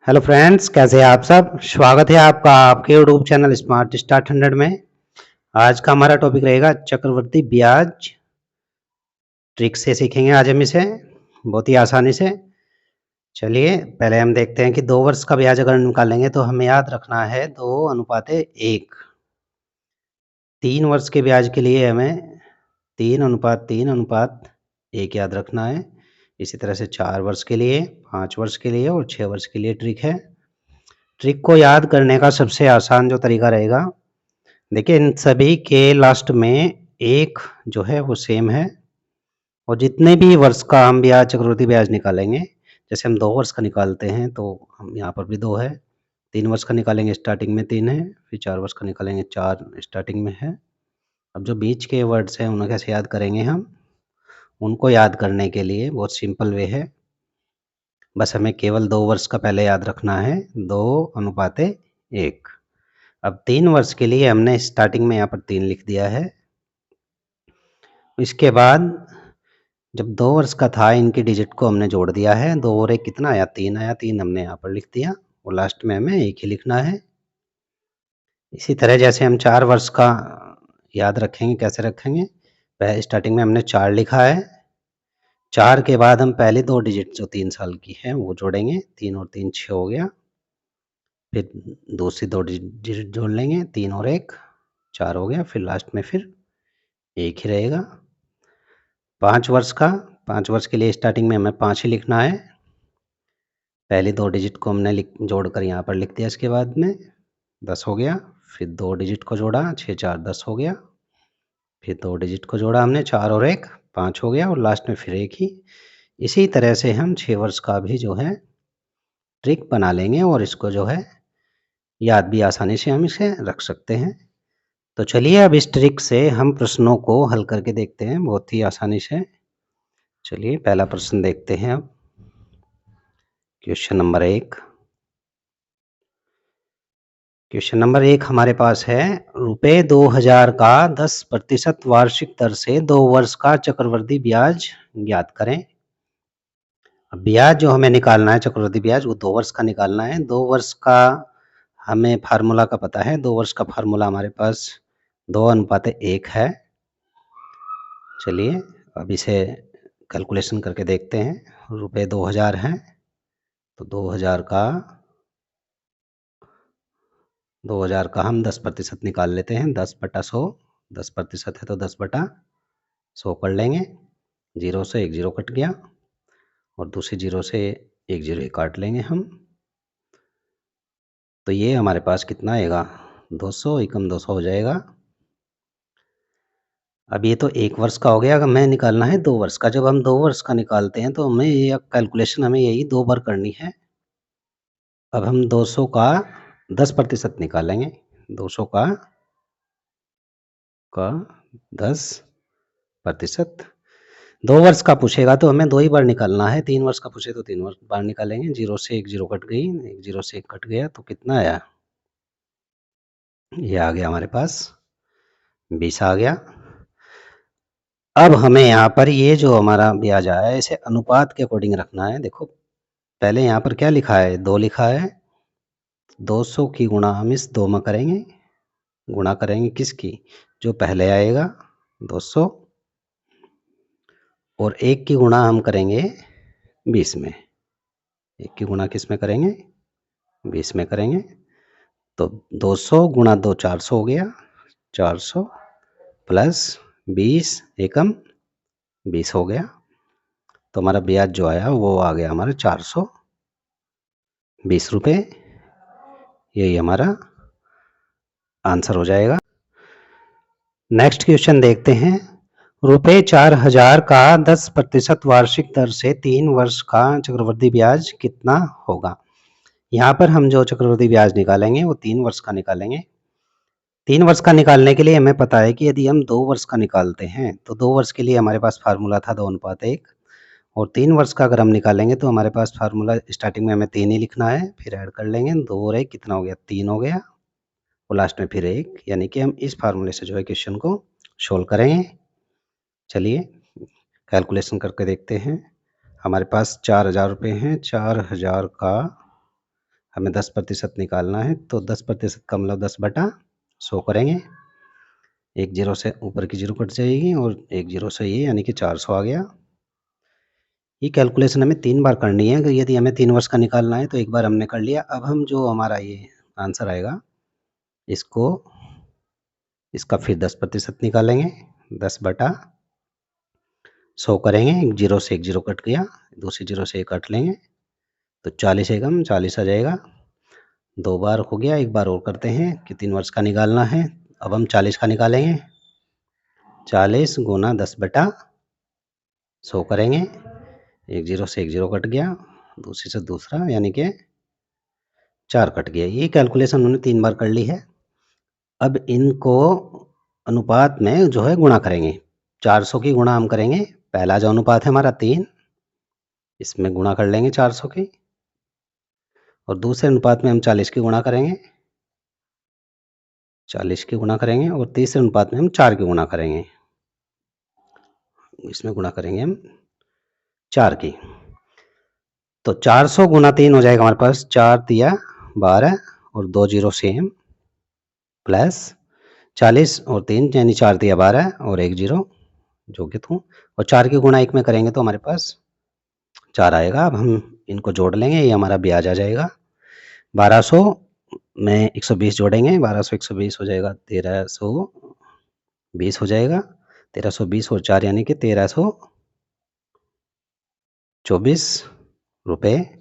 Hello friends, कैसे हैं आप सब। स्वागत है आपका आपके यूट्यूब चैनल स्मार्ट स्टार्ट 100 में। आज का हमारा टॉपिक रहेगा चक्रवृद्धि ब्याज। ट्रिक से सीखेंगे आज हम इसे बहुत ही आसानी से। चलिए पहले हम देखते हैं कि 2 वर्ष का ब्याज अगर निकालेंगे तो हमें याद रखना है 2:1। 3 वर्ष के ब्याज के लिए हमें 3:3:1 याद रखना है। इसी तरह से 4 वर्ष के लिए, 5 वर्ष के लिए और 6 वर्ष के लिए ट्रिक है। ट्रिक को याद करने का सबसे आसान जो तरीका रहेगा, देखिए इन सभी के लास्ट में 1 जो है वो सेम है और जितने भी वर्ष का हम ब्याज चक्रवृद्धि ब्याज निकालेंगे, जैसे हम 2 वर्ष का निकालते हैं तो हम यहाँ पर भी 2 है, 3 वर्ष का निकालेंगे स्टार्टिंग में 3 है, फिर 4 वर्ष का निकालेंगे 4 स्टार्टिंग में है। अब जो बीच के वर्ड्स हैं उन्हें कैसे याद करेंगे हम, उनको याद करने के लिए बहुत सिंपल वे है, बस हमें केवल 2 वर्ष का पहले याद रखना है 2:1। अब 3 वर्ष के लिए हमने स्टार्टिंग में यहाँ पर 3 लिख दिया है। इसके बाद जब 2 वर्ष का था इनकी डिजिट को हमने जोड़ दिया है, 2 और 1 कितना आया, 3 आया, 3 हमने यहाँ पर लिख दिया और लास्ट में हमें 1 ही लिखना है। इसी तरह जैसे हम 4 वर्ष का याद रखेंगे, कैसे रखेंगे, पहले स्टार्टिंग में हमने 4 लिखा है, 4 के बाद हम पहले 2 डिजिट जो 3 साल की है वो जोड़ेंगे, 3 और 3 6 हो गया, फिर दूसरी 2 डिजिट जोड़ लेंगे, 3 और 1 4 हो गया, फिर लास्ट में फिर 1 ही रहेगा। 5 वर्ष का, 5 वर्ष के लिए स्टार्टिंग में हमें 5 ही लिखना है, पहली 2 डिजिट को हमने जोड़कर यहाँ पर लिख दिया, इसके बाद में 10 हो गया, फिर 2 डिजिट को जोड़ा, 6 4 10 हो गया, फिर 2 डिजिट को जोड़ा हमने, 4 और 1 5 हो गया और लास्ट में फिर 1 ही। इसी तरह से हम 6 वर्ष का भी जो है ट्रिक बना लेंगे और इसको जो है याद भी आसानी से हम इसे रख सकते हैं। तो चलिए अब इस ट्रिक से हम प्रश्नों को हल करके देखते हैं बहुत ही आसानी से। चलिए पहला प्रश्न देखते हैं अब, क्वेश्चन नंबर 1। क्वेश्चन नंबर 1 हमारे पास है, रुपये 2000 का 10% वार्षिक दर से 2 वर्ष का चक्रवृद्धि ब्याज ज्ञात करें। अब ब्याज जो हमें निकालना है चक्रवृद्धि ब्याज वो 2 वर्ष का निकालना है। 2 वर्ष का हमें फार्मूला का पता है, 2 वर्ष का फार्मूला हमारे पास 2:1 है। चलिए अब इसे कैलकुलेशन करके देखते हैं। रुपये 2000 हैं तो 2000 का हम 10% निकाल लेते हैं, 10/100, 10% है तो 10/100 कर लेंगे। 0 से 1 0 कट गया और दूसरी 0 से 1 0 काट लेंगे हम, तो ये हमारे पास कितना आएगा, 200 एकम 200 हो जाएगा। अब ये तो 1 वर्ष का हो गया, हमें निकालना है 2 वर्ष का। जब हम 2 वर्ष का निकालते हैं तो हमें ये कैलकुलेशन हमें यही 2 बार करनी है। अब हम 200 का 10% निकालेंगे, 200 का 10%। 2 वर्ष का पूछेगा तो हमें 2 ही बार निकालना है, 3 वर्ष का पूछे तो 3 बार निकालेंगे। 0 से 1 0 कट गई, 1 0 से 1 कट गया तो कितना आया, ये आ गया हमारे पास 20 आ गया। अब हमें यहाँ पर ये जो हमारा ब्याज आया है इसे अनुपात के अकॉर्डिंग रखना है। देखो पहले यहाँ पर क्या लिखा है, 2 लिखा है, 200 की गुणा हम इस 2 में करेंगे, गुणा करेंगे किसकी, जो पहले आएगा 200, और 1 की गुणा हम करेंगे 20 में। 1 की गुणा किस में करेंगे, 20 में करेंगे। तो 200 गुणा 2 400 हो गया, 400 प्लस 20 एकम 20 हो गया, तो हमारा ब्याज जो आया वो आ गया हमारा 420 रुपये। यही हमारा आंसर हो जाएगा। नेक्स्ट क्वेश्चन देखते हैं, रुपये 4000 का 10% वार्षिक दर से 3 वर्ष का चक्रवृद्धि ब्याज कितना होगा। यहाँ पर हम जो चक्रवृद्धि ब्याज निकालेंगे वो 3 वर्ष का निकालेंगे। 3 वर्ष का निकालने के लिए हमें पता है कि यदि हम 2 वर्ष का निकालते हैं तो 2 वर्ष के लिए हमारे पास फार्मूला था 2:1, और 3 वर्ष का अगर हम निकालेंगे तो हमारे पास फार्मूला स्टार्टिंग में हमें 3 ही लिखना है, फिर ऐड कर लेंगे, 2 और 1 कितना हो गया, 3 हो गया और लास्ट में फिर 1, यानी कि हम इस फार्मूले से जो है क्वेश्चन को सोल्व करेंगे। चलिए कैलकुलेशन करके देखते हैं। हमारे पास 4000 रुपये हैं, 4000 का हमें 10% निकालना है, तो 10% का मतलब 10/100 करेंगे। एक जीरो से ऊपर की जीरो कट जाएगी और एक जीरो से ये यानी कि 400 आ गया। ये कैलकुलेशन हमें 3 बार करनी है। अगर यदि हमें 3 वर्ष का निकालना है तो एक बार हमने कर लिया। अब हम जो हमारा ये आंसर आएगा इसको इसका फिर 10% निकालेंगे। 10/100 करेंगे। एक जीरो से एक जीरो कट गया, दूसरी जीरो से एक कट लेंगे तो 40 एकम 40 आ जाएगा। 2 बार हो गया, एक बार और करते हैं कि 3 वर्ष का निकालना है। अब हम 40 का निकालेंगे। 40 गुना 10/100 करेंगे। एक जीरो से एक जीरो कट गया, दूसरी से दूसरा यानी कि 4 कट गया। ये कैलकुलेशन उन्होंने 3 बार कर ली है। अब इनको अनुपात में जो है गुणा करेंगे। 400 की गुणा हम करेंगे। पहला जो अनुपात है हमारा 3, इसमें गुणा कर लेंगे 400 की, और दूसरे अनुपात में हम 40 की गुणा करेंगे। 40 की गुणा करेंगे और तीसरे अनुपात में हम 4 की गुणा करेंगे। इसमें गुणा करेंगे हम 4 की। तो 400 गुना 3 हो जाएगा हमारे पास 4 तिया 12 और 2 जीरो सेम, प्लस 40 और 3 यानी 4 तिया 12 और 1 जीरो जो कि तू, और 4 की गुणा 1 में करेंगे तो हमारे पास 4 आएगा। अब हम इनको जोड़ लेंगे, ये हमारा ब्याज आ जाएगा। 1200 में 120 जोड़ेंगे, 1200 120 हो जाएगा 1320 हो जाएगा। 1320 और 4 यानी कि 1324 रुपये।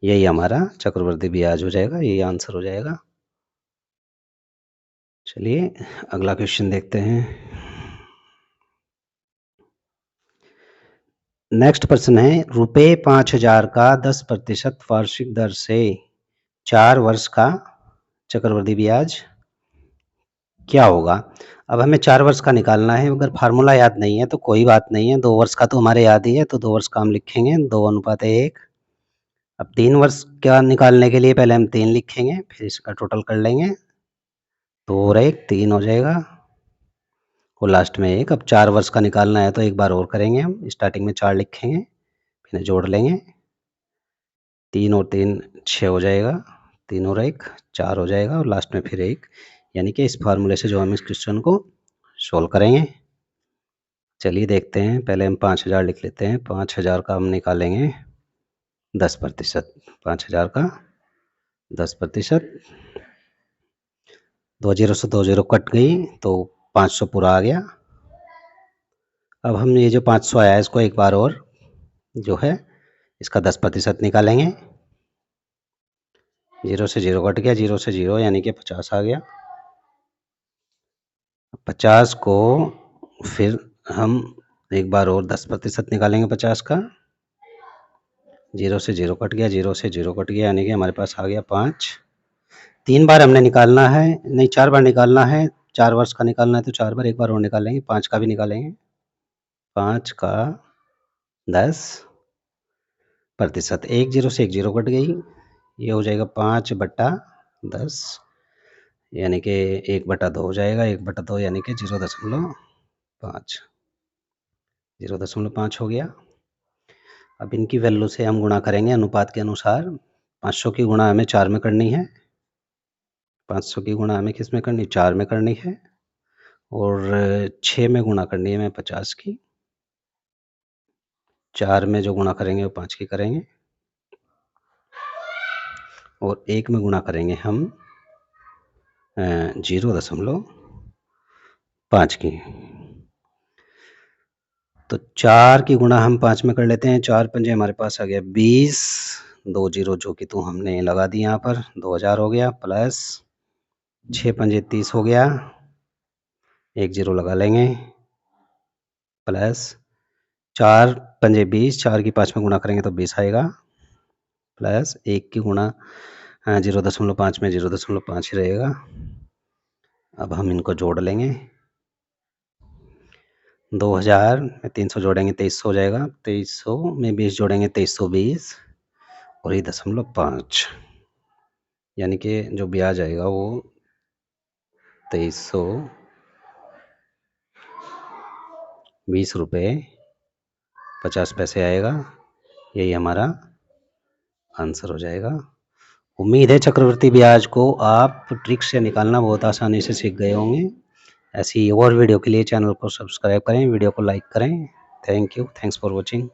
यही हमारा चक्रवृद्धि ब्याज हो जाएगा, यही आंसर हो जाएगा। चलिए अगला क्वेश्चन देखते हैं। नेक्स्ट प्रश्न है, रुपये 5000 का 10% वार्षिक दर से 4 वर्ष का चक्रवृद्धि ब्याज क्या होगा। अब हमें 4 वर्ष का निकालना है। अगर फार्मूला याद नहीं है तो कोई बात नहीं है, 2 वर्ष का तो हमारे याद ही है, तो 2 वर्ष का हम लिखेंगे 2:1। अब 3 वर्ष का निकालने के लिए पहले हम 3 लिखेंगे, फिर इसका टोटल कर लेंगे, 2 और 1 3 हो जाएगा और लास्ट में 1। अब 4 वर्ष का निकालना है तो एक बार और करेंगे हम। स्टार्टिंग में 4 लिखेंगे, फिर जोड़ लेंगे, 3 और 3 6 हो जाएगा, 3 और 1 4 हो जाएगा और लास्ट में फिर 1। यानी कि इस फार्मूले से जो हम इस क्वेश्चन को सोल्व करेंगे। चलिए देखते हैं। पहले हम 5000 लिख लेते हैं। 5000 का हम निकालेंगे 10%। 5000 का 10%, 2 जीरो से 2 जीरो कट गई तो 500 पूरा आ गया। अब हम ये जो 500 आया है इसको एक बार और जो है इसका 10% निकालेंगे। 0 से 0 कट गया, 0 से 0 यानी कि 50 आ गया। 50 को फिर हम एक बार और 10% निकालेंगे 50 का। 0 से 0 कट गया, 0 से 0 कट गया यानी कि हमारे पास आ गया 5। 3 बार हमने निकालना है, नहीं 4 बार निकालना है। 4 वर्ष का निकालना है तो 4 बार, एक बार और निकालेंगे, 5 का भी निकालेंगे। 5 का 10%, 1 जीरो से 1 जीरो कट गई, ये हो जाएगा 5/10 यानी कि 1/2 हो जाएगा। 1/2 यानी कि 0.5, 0.5 हो गया। अब इनकी वैल्यू से हम गुणा करेंगे अनुपात के अनुसार। 500 की गुणा हमें 4 में करनी है। 500 की गुणा हमें किस में करनी है, 4 में करनी है, और 6 में गुणा करनी है हमें 50 की। 4 में जो गुणा करेंगे वो 5 की करेंगे, और 1 में गुणा करेंगे हम 0.5 की। तो 4 की गुणा हम 5 में कर लेते हैं। 4 पंजे हमारे पास आ गया 20, 2 जीरो जो कि तो हमने लगा दी यहाँ पर, 2000 हो गया, प्लस 6 पंजे 30 हो गया, 1 जीरो लगा लेंगे, प्लस 4 पंजे 20, 4 की 5 में गुणा करेंगे तो 20 आएगा, प्लस 1 की गुणा 0.5 में 0.5 ही रहेगा। अब हम इनको जोड़ लेंगे, 2000 में 300 जोड़ेंगे 2300 हो जाएगा, 2300 में 20 जोड़ेंगे 2320 और ये 0.5 यानी कि जो ब्याज आएगा वो 2320 रुपये 50 पैसे आएगा। यही हमारा आंसर हो जाएगा। उम्मीद है चक्रवृद्धि ब्याज को आप ट्रिक से निकालना बहुत आसानी से सीख गए होंगे। ऐसी और वीडियो के लिए चैनल को सब्सक्राइब करें, वीडियो को लाइक करें। Thank you, thanks for watching.